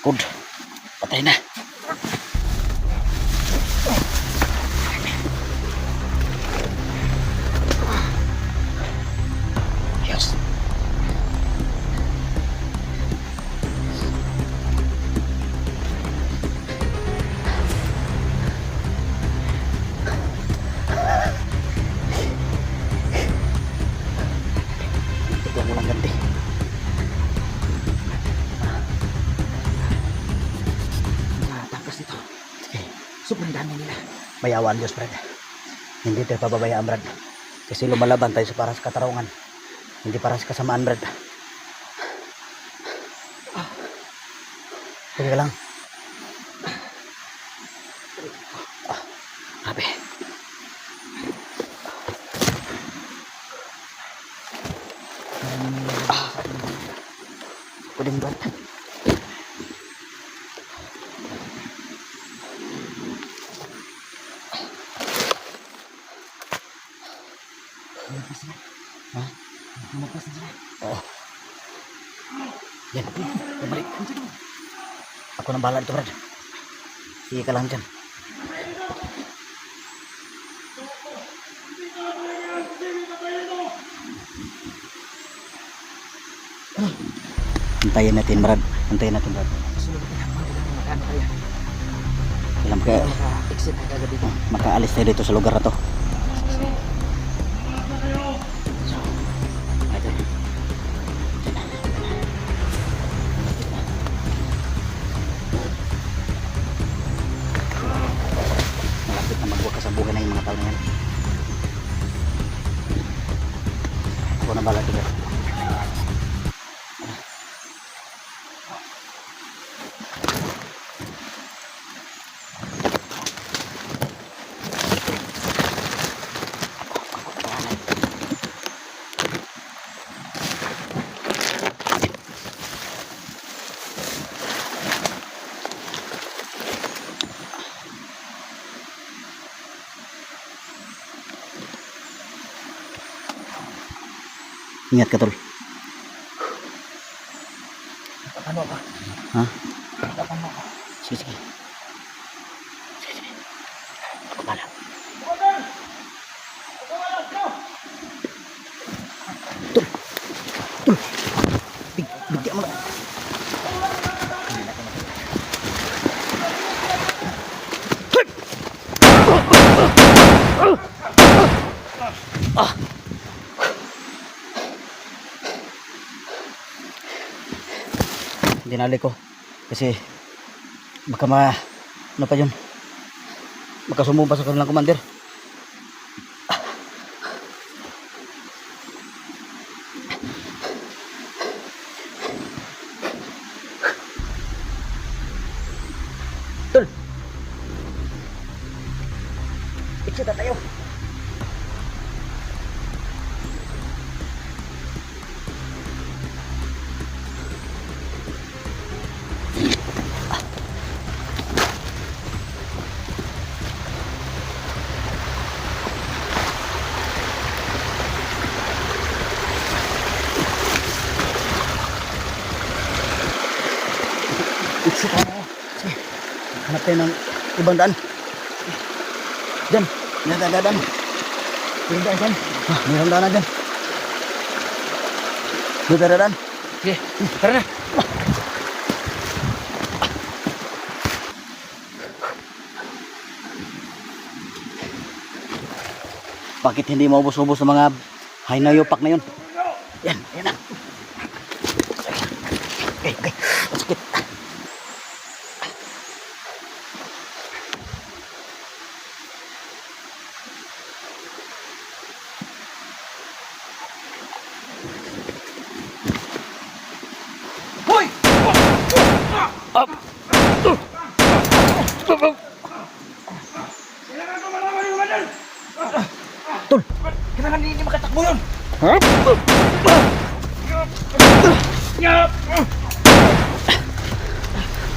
Good. Patay na. Yes. Tignan mo lang ganti. Tapos dito. Sobrang dami nila. Bayawan Diyos, Brad. Hindi tayo pababayaan, Brad. Kasi lumalaban tayo para sa katarungan. Hindi para sa kasamaan, Brad. Sige lang. Grabe. Pwedeng, Brad. Ha? Lumagpas na sila. Oo. Yan. Bumalik. Ako nang bahala dito, Brad. Sige ka lang dyan. Antayin natin, Brad. Antayin natin, Brad. Kailan makaalis tayo dito sa lugar na to. Malapit na magwakas ang buhay na yung mga tao na yan. Ako na bahala dito. Ingat ka, tol. Ano ka? Ha? Ano ka? Sige, sige. Sige, sige. Ako bahala. Tol! Tol! Bigyan mo na. Dinali ko kasi baka ano pa yun, baka sumumpa sa kanilang commander. Tol, ikita tayo. Sige, hanap tayo ng ibang daan. Diyan, may daan. May daan dyan. May daan na dyan. May daan. Sige, tara na. Bakit hindi maubos-ubos ng mga haynayopak na yun? Yan, yan na. Okay, okay. Sakit. Hoy! Up! Kailangan ko malaman yung kanan! Tol! Kailangan hindi makatakbo yun! Ha?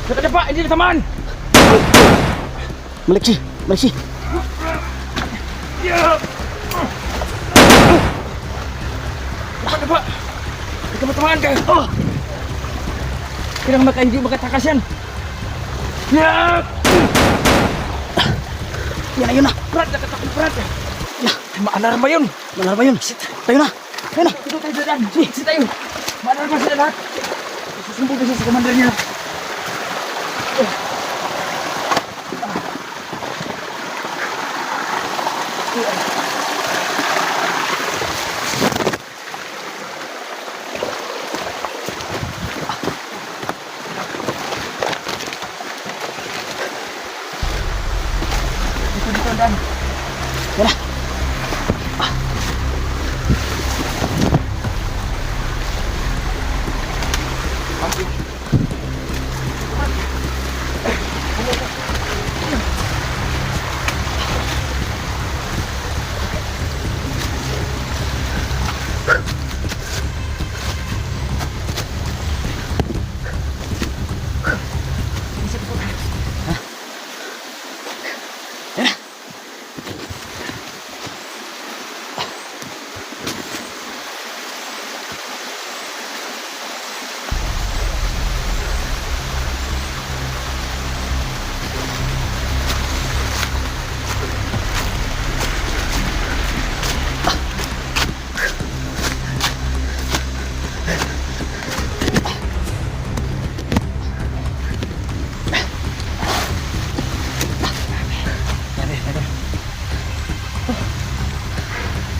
Nakadapa, hindi natamaan! Maliksi! Maliksi! Nakadapa! Hindi ka matamaan ka! Kailangan hindi makatakas yan. Ya! Yun na. Brad, nakatakbo Brad. Ya, Maalarma yun. malar ba yun? Tayo na. Tayo na. Dito tayo dadaan. Sige tayo. Maalarma sila lahat. Susumbong kasi sa commander niya. Dito, Dan. Yan na.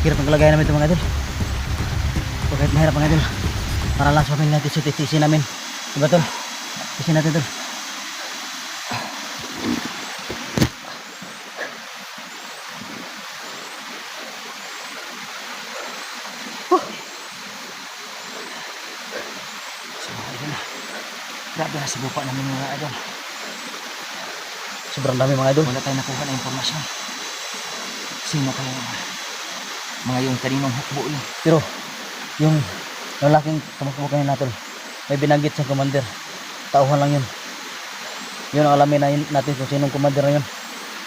Hirap ang kalagayan namin ito mga idol. So, kahit mahirap mga idol, para lang sa pamilya natin, so titisin namin. Diba tol? Tisin natin tol. So mga idol na. Grabe na sa lupa namin mga idol. Sobrang dami mga idol. Wala tayong nakuha na impormasyon. Sino kaya mga yung kaninong hukbo yun? Pero yung lalaking tumakbo kanina natin, may binanggit sa commander. Tauhan lang yun. Yun ang alamin na natin kung sinong commander na yun.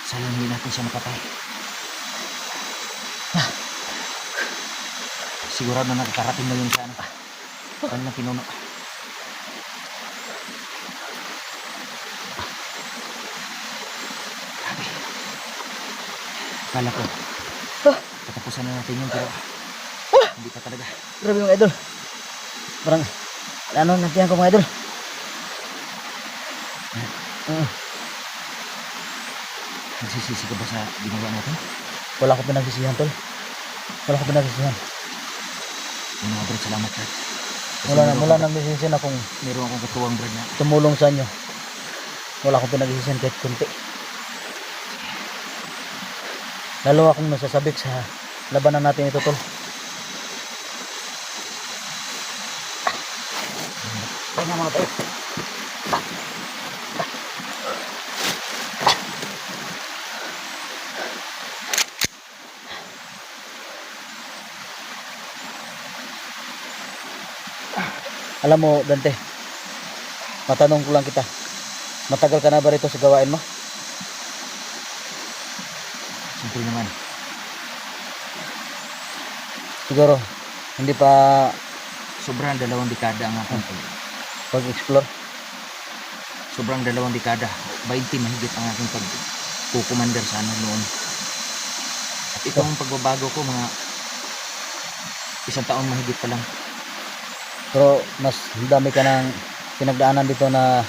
Sayang hindi natin siya napatay. Sigurado na nakakarating na yun sa ano. Kanilang pinuno. Grabe. Kala ko katapusan na natin yun pero hindi pa talaga. Grabe mga idol. Parang ano nantiyan ko mga idol. Nagsisisi ka ba sa ginawa natin? Wala ko pinagsisihan tol. Wala ko pinagsisihan. Yung mga brad, salamat brad. Kasi Wala nang nagsisihan akong meron akong katuwang brad na tumulong sa inyo. Wala akong pinagsisihan kahit kunti. Lalo akong nasasabik sa labanan natin ito tol. Kaya mga tol. Alam mo Dante, matanong ko lang kita, matagal ka na ba rito sa gawain mo? siyempre naman. Siguro hindi pa Sobrang 2 dekada ang aking pag-explore. Sobrang 2 dekada. 20 mahigit ang aking pag-commander sa ano noon. At itong pagbabago ko mga 1 taon mahigit pa lang. Pero mas dami ka ng pinagdaanan dito na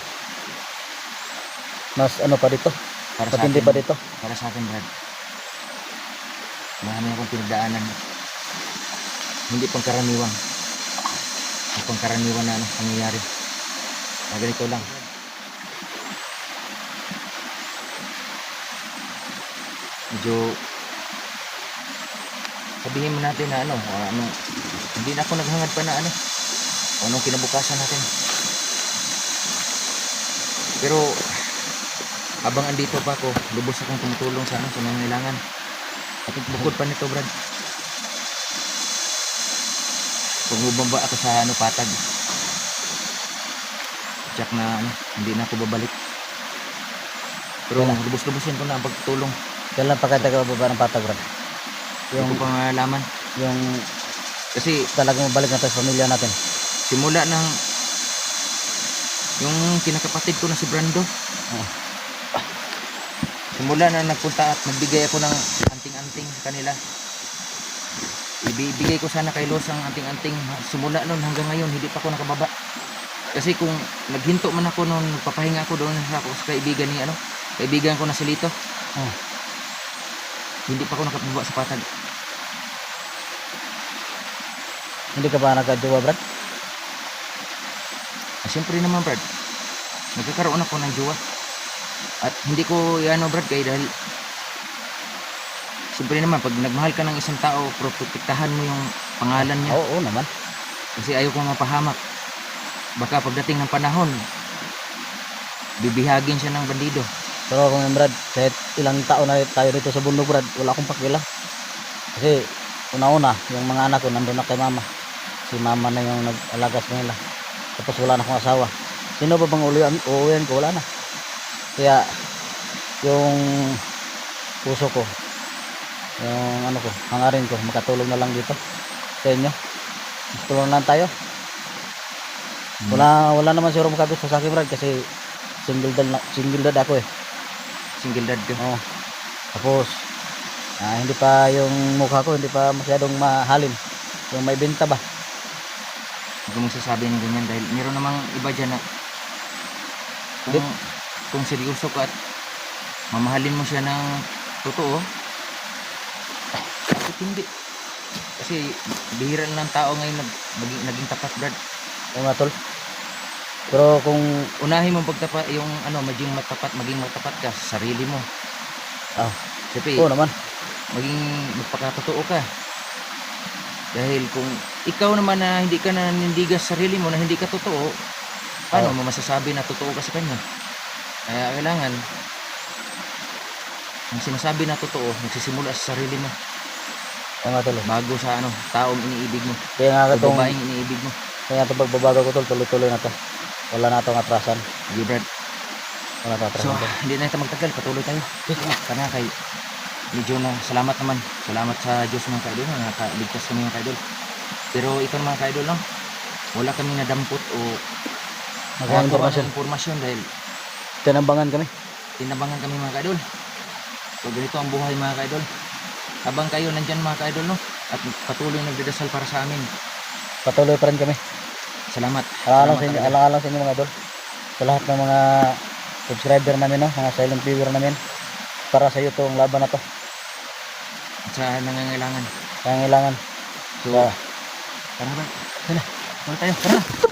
mas ano pa dito, Para sa matindi akin, pa dito. para sa akin Brad. Marami akong pinagdaanan. Hindi pangkaraniwan. Ang pangkaraniwan na ano, nangyayari. Na ganito lang. Medyo sabihin mo natin na ano, hindi na ako naghangad pa na ano, o anong kinabukasan natin. Pero habang andito pa ako, lubos akong tumutulong sa ano, sa mga kailangan. At bukod pa nito, Brad, pag bumaba ako sa ano, patag, check na ano, hindi na ako babalik. Pero lubos-lubosin ko na ang pagtulong. Kailan pa kita baba ng patag, bro? Yung Yung ko pang malaman. yung Kasi talagang mabalik na tayo sa pamilya natin. simula ng Yung kinakapatid ko na si Brando. Oh. Simula na nagpunta at nagbigay ako ng anting-anting sa kanila. Ibibigay ko sana kay Los ang anting-anting. Simula noon hanggang ngayon, hindi pa ako nakababa. Kasi kung naghinto man ako noon, papahinga ako doon sa kaibigan ni kaibigan ko na si Lito. Oh. Hindi pa ako nakababa sa patag. Hindi ka ba nagkajowa, Brad? Siyempre naman, Brad. Nagkakaroon ako ng jowa. At hindi ko Brad, kaya dahil siyempre naman, pag nagmahal ka ng isang tao, protektahan mo yung pangalan niya. Oo naman. Kasi ayaw kong mapahamak. Baka pagdating ng panahon, bibihagin siya ng bandido. Pero kung yan, Brad, kahit ilang taon na tayo dito sa bundok, Brad, wala akong pakialam. Kasi una-una, yung mga anak ko nandun na kay mama. Si mama na yung nag-alaga sa kanila. Tapos wala na akong asawa. Sino ba bang uuwihan ko? Wala na. Kaya yung puso ko, yung hangarin ko, makatulong na lang dito sa inyo. Tulong lang tayo. Wala naman siguro makagusto sa akin, Brad, kasi single dad ako eh. Single dad ka. Oo. Tapos hindi pa yung mukha ko hindi pa masyadong mahalin. Yung may benta ba? Huwag mo sasabi ng ganyan dahil meron namang iba dyan na kung seryoso ka at mamahalin mo siya ng totoo, bakit hindi? Kasi bihira lang ng tao ngayon naging tapat, Brad. Oo nga, tol. Pero kung Unahin mo pagtapat yung maging matapat ka sa sarili mo. Siyempre, oo naman. maging magpakatotoo ka. Dahil kung ikaw naman na hindi ka nanindigas sa sarili mo, na hindi ka totoo, paano mo masasabi na totoo ka sa kanya? Kaya kailangan ang sinasabi na totoo nagsisimula sa sarili mo, Oo nga, tol. bago sa taong iniibig mo Kaya nga o itong babaeng iniibig mo. pagbabago ko, tol, tuloy-tuloy na to. Wala na itong atrasan. Sige, Brad. Wala na itong So, atrasan. hindi na ito magtagal, patuloy tayo. Kana kay medyo na salamat naman. Salamat sa Diyos mga kaidol na nakaligtas kami mga kaidol. Pero ito mga kaidol lang, wala kami nadampot o Nagawang impormasyon dahil tinambangan kami. tinabangan kami mga kaidol. So ganito ang buhay mga kaidol. Habang kayo nandyan mga kaidol, no? At patuloy nagdadasal para sa amin. Patuloy pa rin kami. Salamat. Alang sa Salamat inyo mga idol. Sa lahat ng mga subscriber namin, no? Mga silent viewer namin. Para sa iyo itong laban na to. at sa nangangailangan. Kailangan. So, Sa tara ba? Tara tayo. Tara.